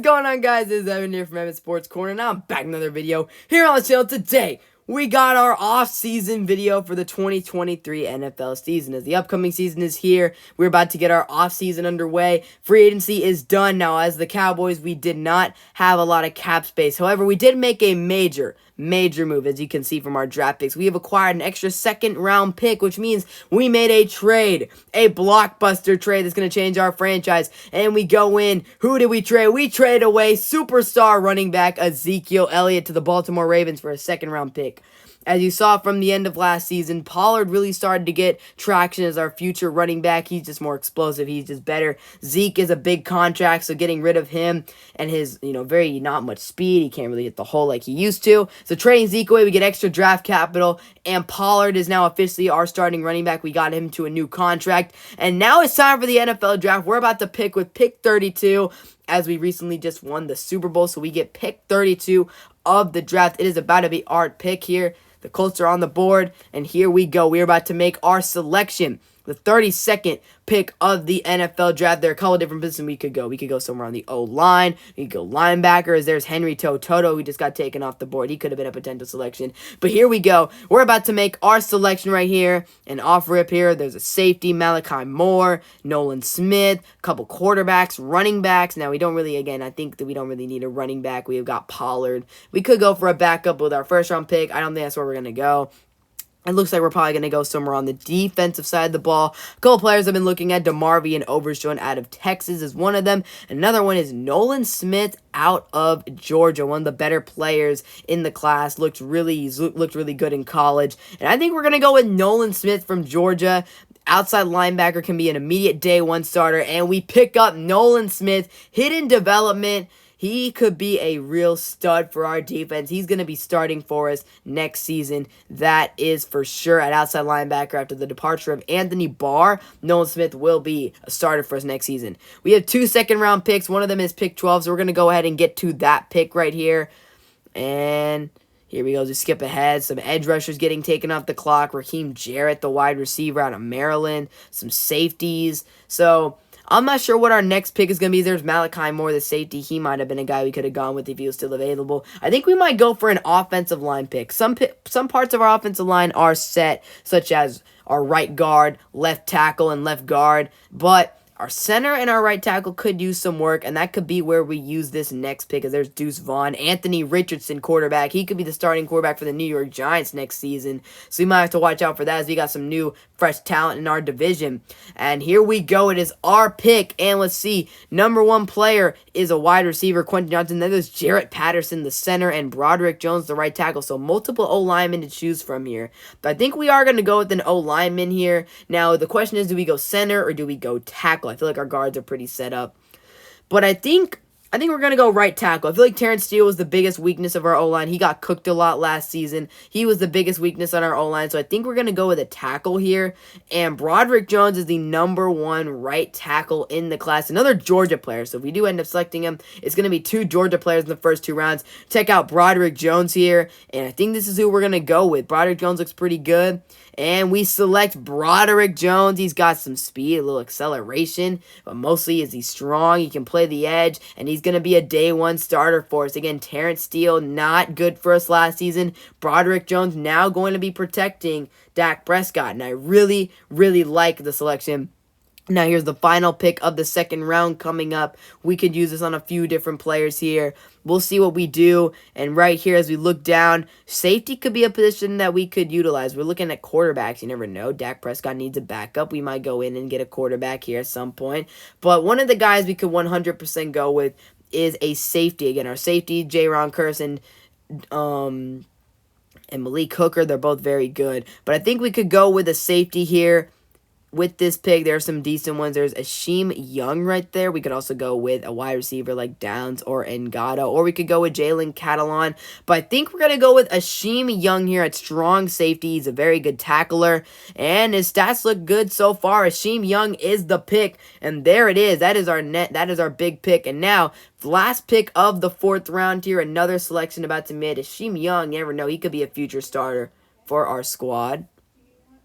is going on, guys? This is Evan here from Evan Sports Corner, and I'm back with another video here on the channel. Today, we got our off-season video for the 2023 NFL season. As the upcoming season is here, we're about to get our off-season underway. Free agency is done now. As the Cowboys, we did not have a lot of cap space. However, we did make a major move, as you can see from our draft picks. We have acquired an extra second-round pick, which means we made a trade, a blockbuster trade that's going to change our franchise. And we go in. Who did we trade? We traded away superstar running back Ezekiel Elliott to the Baltimore Ravens for a second-round pick. As you saw from the end of last season, Pollard really started to get traction as our future running back. He's just more explosive. He's just better. Zeke is a big contract, so getting rid of him and his, very not much speed. He can't really hit the hole like he used to. So trading Zeke away, we get extra draft capital, and Pollard is now officially our starting running back. We got him to a new contract, and now it's time for the NFL draft. We're about to pick with pick 32, as we recently just won the Super Bowl, so we get pick 32 of the draft. It is about to be our pick here. The Colts are on the board, and here we go. We're about to make our selection. The 32nd pick of the NFL draft. There are a couple different positions we could go. We could go somewhere on the O-line. We could go linebackers. There's Henry Toto, who just got taken off the board. He could have been a potential selection. But here we go. We're about to make our selection right here. And off rip here, there's a safety, Malachi Moore, Nolan Smith, a couple quarterbacks, running backs. Now, we don't really, again, I think that we don't really need a running back. We've got Pollard. We could go for a backup with our first-round pick. I don't think that's where we're going to go. It looks like we're probably going to go somewhere on the defensive side of the ball. A couple players I've been looking at. DeMarvin and Overshown out of Texas is one of them. Another one is Nolan Smith out of Georgia. One of the better players in the class. Looked really good in college. And I think we're going to go with Nolan Smith from Georgia. Outside linebacker can be an immediate day one starter. And we pick up Nolan Smith. Hidden development. He could be a real stud for our defense. He's going to be starting for us next season. That is for sure. At outside linebacker, after the departure of Anthony Barr, Nolan Smith will be a starter for us next season. We have 2 second-round picks. One of them is pick 12, so we're going to go ahead and get to that pick right here. And here we go. Just skip ahead. Some edge rushers getting taken off the clock. Raheem Jarrett, the wide receiver out of Maryland. Some safeties. So I'm not sure what our next pick is going to be. There's Malachi Moore, the safety. He might have been a guy we could have gone with if he was still available. I think we might go for an offensive line pick. Some parts of our offensive line are set, such as our right guard, left tackle, and left guard. But our center and our right tackle could use some work, and that could be where we use this next pick, as there's Deuce Vaughn. Anthony Richardson, quarterback. He could be the starting quarterback for the New York Giants next season, so we might have to watch out for that, as we got some new, fresh talent in our division. And here we go. It is our pick, and let's see. Number 1 player is a wide receiver, Quentin Johnson. Then there's Jarrett Patterson, the center, and Broderick Jones, the right tackle. So multiple O-linemen to choose from here. But I think we are going to go with an O-lineman here. Now, the question is, do we go center or do we go tackle? I feel like our guards are pretty set up. But I think we're going to go right tackle. I feel like Terrence Steele was the biggest weakness of our O-line. He got cooked a lot last season. He was the biggest weakness on our O-line. So I think we're going to go with a tackle here. And Broderick Jones is the number 1 right tackle in the class. Another Georgia player. So if we do end up selecting him, it's going to be 2 Georgia players in the first 2 rounds. Check out Broderick Jones here. And I think this is who we're going to go with. Broderick Jones looks pretty good. And we select Broderick Jones. He's got some speed, a little acceleration, but mostly is he strong. He can play the edge, and he's going to be a day 1 starter for us. Again, Terrence Steele, not good for us last season. Broderick Jones now going to be protecting Dak Prescott, and I really, really like the selection. Now, here's the final pick of the second round coming up. We could use this on a few different players here. We'll see what we do. And right here, as we look down, safety could be a position that we could utilize. We're looking at quarterbacks. You never know. Dak Prescott needs a backup. We might go in and get a quarterback here at some point. But one of the guys we could 100% go with is a safety. Again, our safety, Jaron Curse and Malik Hooker, they're both very good. But I think we could go with a safety here. With this pick, there are some decent ones. There's Asheem Young right there. We could also go with a wide receiver like Downs or Ngata, or we could go with Jalen Catalon. But I think we're going to go with Asheem Young here at strong safety. He's a very good tackler, and his stats look good so far. Asheem Young is the pick, and there it is. That is our big pick. And now, last pick of the 4th round here, another selection about to mid. Asheem Young, you never know. He could be a future starter for our squad.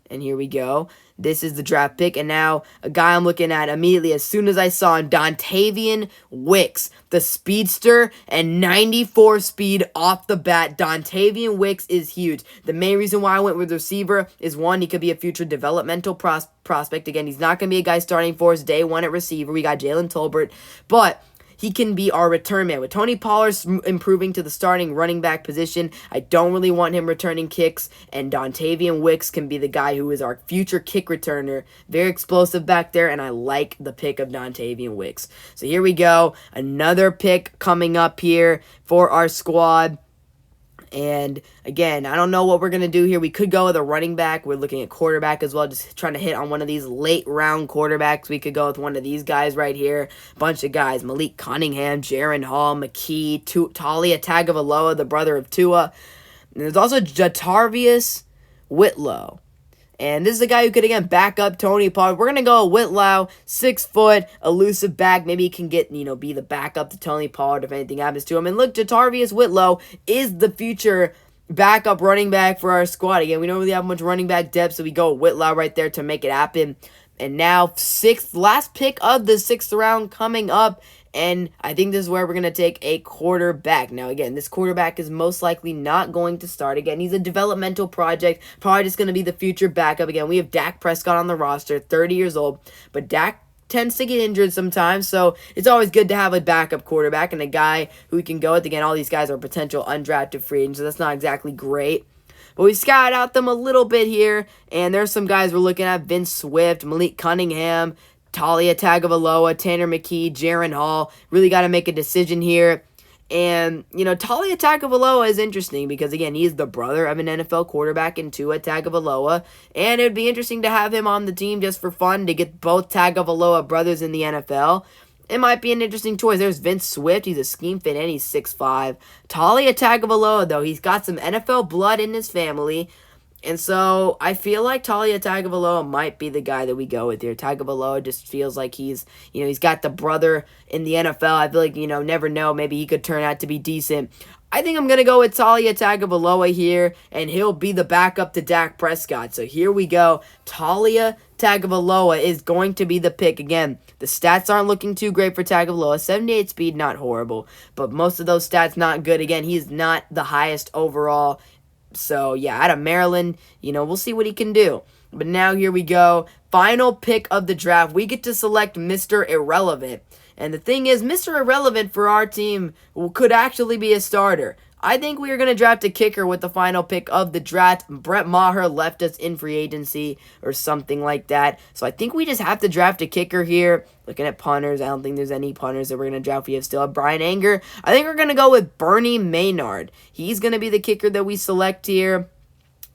And here we go. This is the draft pick. And now a guy I'm looking at immediately as soon as I saw him, Dontavian Wicks, the speedster and 94 speed off the bat. Dontavian Wicks is huge. The main reason why I went with receiver is, one, he could be a future developmental prospect. Again, he's not going to be a guy starting for us day one at receiver. We got Jalen Tolbert. But he can be our return man. With Tony Pollard improving to the starting running back position, I don't really want him returning kicks, and Dontavian Wicks can be the guy who is our future kick returner. Very explosive back there, and I like the pick of Dontavian Wicks. So here we go. Another pick coming up here for our squad. And again, I don't know what we're going to do here. We could go with a running back. We're looking at quarterback as well, just trying to hit on one of these late round quarterbacks. We could go with one of these guys right here. Bunch of guys: Malik Cunningham, Jaron Hall, McKee, Talia Tagovailoa, the brother of Tua. And there's also Jatarvius Whitlow. And this is a guy who could, again, back up Tony Pollard. We're going to go with Whitlow, 6 foot, elusive back. Maybe he can get, be the backup to Tony Pollard if anything happens to him. And look, Jatarvius Whitlow is the future backup running back for our squad. Again, we don't really have much running back depth, so we go with Whitlow right there to make it happen. And now, last pick of the 6th round coming up. And I think this is where we're going to take a quarterback. Now, again, this quarterback is most likely not going to start. Again, he's a developmental project. Probably just going to be the future backup. Again, we have Dak Prescott on the roster, 30 years old. But Dak tends to get injured sometimes, so it's always good to have a backup quarterback and a guy who we can go with. Again, all these guys are potential undrafted free agents, so that's not exactly great. But we scouted out them a little bit here, and there's some guys we're looking at: Vince Swift, Malik Cunningham, Talia Tagovailoa, Tanner McKee, Jaron Hall. Really got to make a decision here. And, Talia Tagovailoa is interesting because, again, he's the brother of an NFL quarterback in Tua Tagovailoa. And it would be interesting to have him on the team just for fun, to get both Tagovailoa brothers in the NFL. It might be an interesting choice. There's Vince Swift. He's a scheme fit and he's 6'5". Talia Tagovailoa, though, he's got some NFL blood in his family. And so I feel like Talia Tagovailoa might be the guy that we go with here. Tagovailoa just feels like he's got the brother in the NFL. I feel like, never know. Maybe he could turn out to be decent. I think I'm going to go with Talia Tagovailoa here, and he'll be the backup to Dak Prescott. So here we go. Talia Tagovailoa is going to be the pick. Again, the stats aren't looking too great for Tagovailoa. 78 speed, not horrible, but most of those stats not good. Again, he's not the highest overall. So, yeah, out of Maryland, we'll see what he can do. But now here we go. Final pick of the draft. We get to select Mr. Irrelevant. And the thing is, Mr. Irrelevant for our team could actually be a starter. I think we are going to draft a kicker with the final pick of the draft. Brett Maher left us in free agency or something like that. So I think we just have to draft a kicker here. Looking at punters, I don't think there's any punters that we're going to draft. We still have Brian Anger. I think we're going to go with Bernie Maynard. He's going to be the kicker that we select here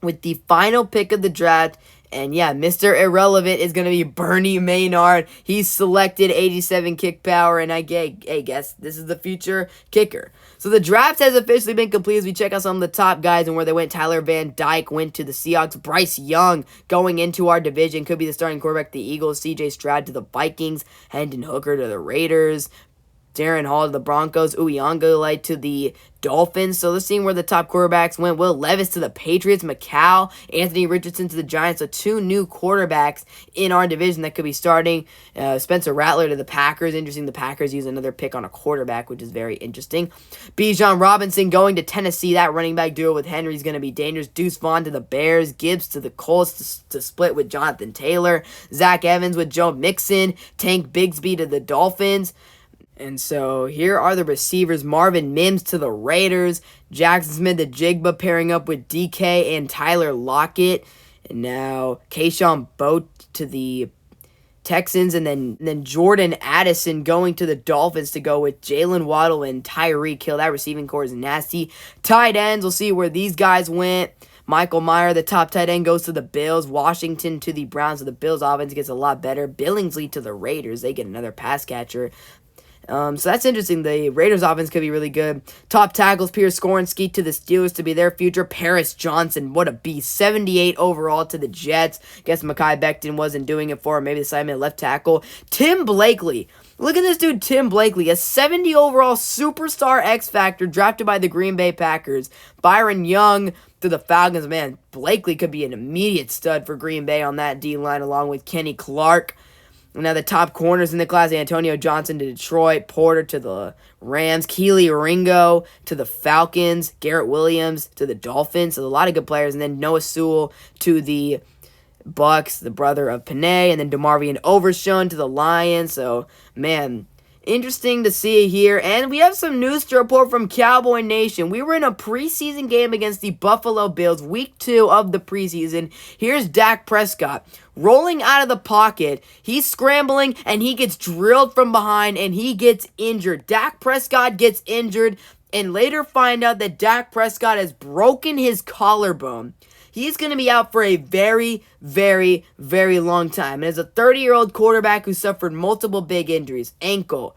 with the final pick of the draft. And yeah, Mr. Irrelevant is going to be Bernie Maynard. He's selected, 87 kick power, and I guess this is the future kicker. So the draft has officially been completed as we check out some of the top guys and where they went. Tyler Van Dyke went to the Seahawks. Bryce Young going into our division could be the starting quarterback to the Eagles. CJ Stroud to the Vikings. Hendon Hooker to the Raiders. Darren Hall to the Broncos, Uyunglele to the Dolphins. So let's see where the top quarterbacks went. Will Levis to the Patriots, McCall, Anthony Richardson to the Giants. So 2 new quarterbacks in our division that could be starting. Spencer Rattler to the Packers. Interesting, the Packers use another pick on a quarterback, which is very interesting. Bijan Robinson going to Tennessee. That running back duo with Henry is going to be dangerous. Deuce Vaughn to the Bears. Gibbs to the Colts to split with Jonathan Taylor. Zach Evans with Joe Mixon. Tank Bigsby to the Dolphins. And so here are the receivers. Marvin Mims to the Raiders. Jackson Smith to Jigba pairing up with DK and Tyler Lockett. And now Keyshawn Boat to the Texans. And then Jordan Addison going to the Dolphins to go with Jalen Waddle and Tyreek Hill. That receiving core is nasty. Tight ends, we'll see where these guys went. Michael Mayer, the top tight end, goes to the Bills. Washington to the Browns. So the Bills' offense gets a lot better. Billingsley to the Raiders. They get another pass catcher. So that's interesting. The Raiders offense could be really good. Top tackles, Pierce Skoronski to the Steelers to be their future. Paris Johnson, what a beast. 78 overall to the Jets. Guess Mekhi Becton wasn't doing it for him. Maybe the assignment left tackle. Tim Blakely. Look at this dude, Tim Blakely. A 70 overall superstar X Factor drafted by the Green Bay Packers. Byron Young to the Falcons. Man, Blakely could be an immediate stud for Green Bay on that D-line, along with Kenny Clark. Now the top corners in the class: Antonio Johnson to Detroit, Porter to the Rams, Keely Ringo to the Falcons, Garrett Williams to the Dolphins. So a lot of good players. And then Noah Sewell to the Bucks, the brother of Panay, and then DeMarvion Overshown to the Lions. So, man, interesting to see here. And we have some news to report from Cowboy Nation. We were in a preseason game against the Buffalo Bills, week 2 of the preseason. Here's Dak Prescott rolling out of the pocket. He's scrambling, and he gets drilled from behind, and he gets injured. Dak Prescott gets injured, and later find out that Dak Prescott has broken his collarbone. He's going to be out for a very, very, very long time. And as a 30-year-old quarterback who suffered multiple big injuries, ankle,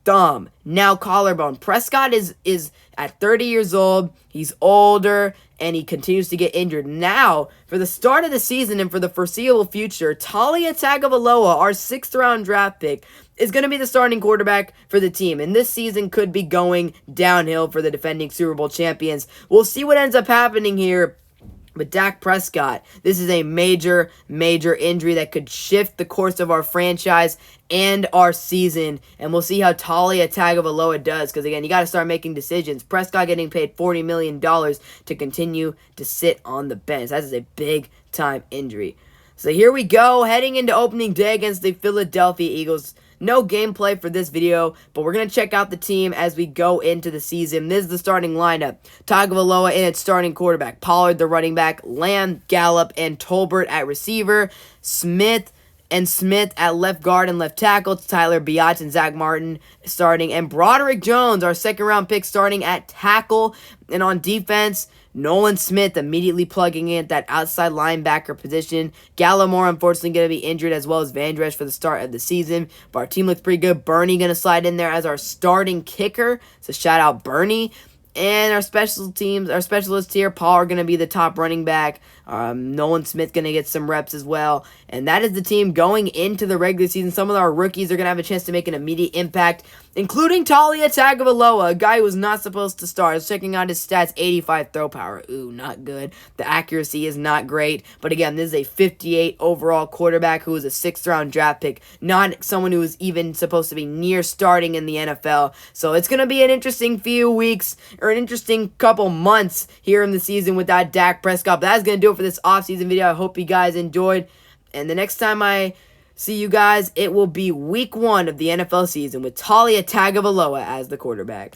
thumb, now collarbone. Prescott is at 30 years old. He's older, and he continues to get injured. Now, for the start of the season and for the foreseeable future, Talia Tagovailoa, our 6th-round draft pick, is going to be the starting quarterback for the team. And this season could be going downhill for the defending Super Bowl champions. We'll see what ends up happening here. But Dak Prescott, this is a major, major injury that could shift the course of our franchise and our season. And we'll see how Talia Tagovailoa does. Because, again, you got to start making decisions. Prescott getting paid $40 million to continue to sit on the bench. That is a big-time injury. So here we go, heading into opening day against the Philadelphia Eagles. No gameplay for this video, but we're going to check out the team as we go into the season. This is the starting lineup. Tagovailoa in its starting quarterback. Pollard, the running back. Lamb, Gallup, and Tolbert at receiver. Smith at left guard and left tackle. Tyler Biatch and Zach Martin starting. And Broderick Jones, our 2nd-round pick, starting at tackle. And on defense, Nolan Smith immediately plugging in at that outside linebacker position. Gallimore, unfortunately, going to be injured, as well as Vandresh for the start of the season. But our team looks pretty good. Bernie going to slide in there as our starting kicker. So shout out Bernie. And our specialists here, Paul, are going to be the top running back. Nolan Smith going to get some reps as well. And that is the team going into the regular season. Some of our rookies are going to have a chance to make an immediate impact, including Talia Tagovailoa, a guy who was not supposed to start. I was checking out his stats, 85 throw power. Ooh, not good. The accuracy is not great. But again, this is a 58 overall quarterback who was a 6th-round draft pick, not someone who was even supposed to be near starting in the NFL. So it's going to be an interesting few weeks, or an interesting couple months here in the season without Dak Prescott. But that's going to do it for this offseason video. I hope you guys enjoyed. And the next time I see you guys, it will be week 1 of the NFL season with Talia Tagovailoa as the quarterback.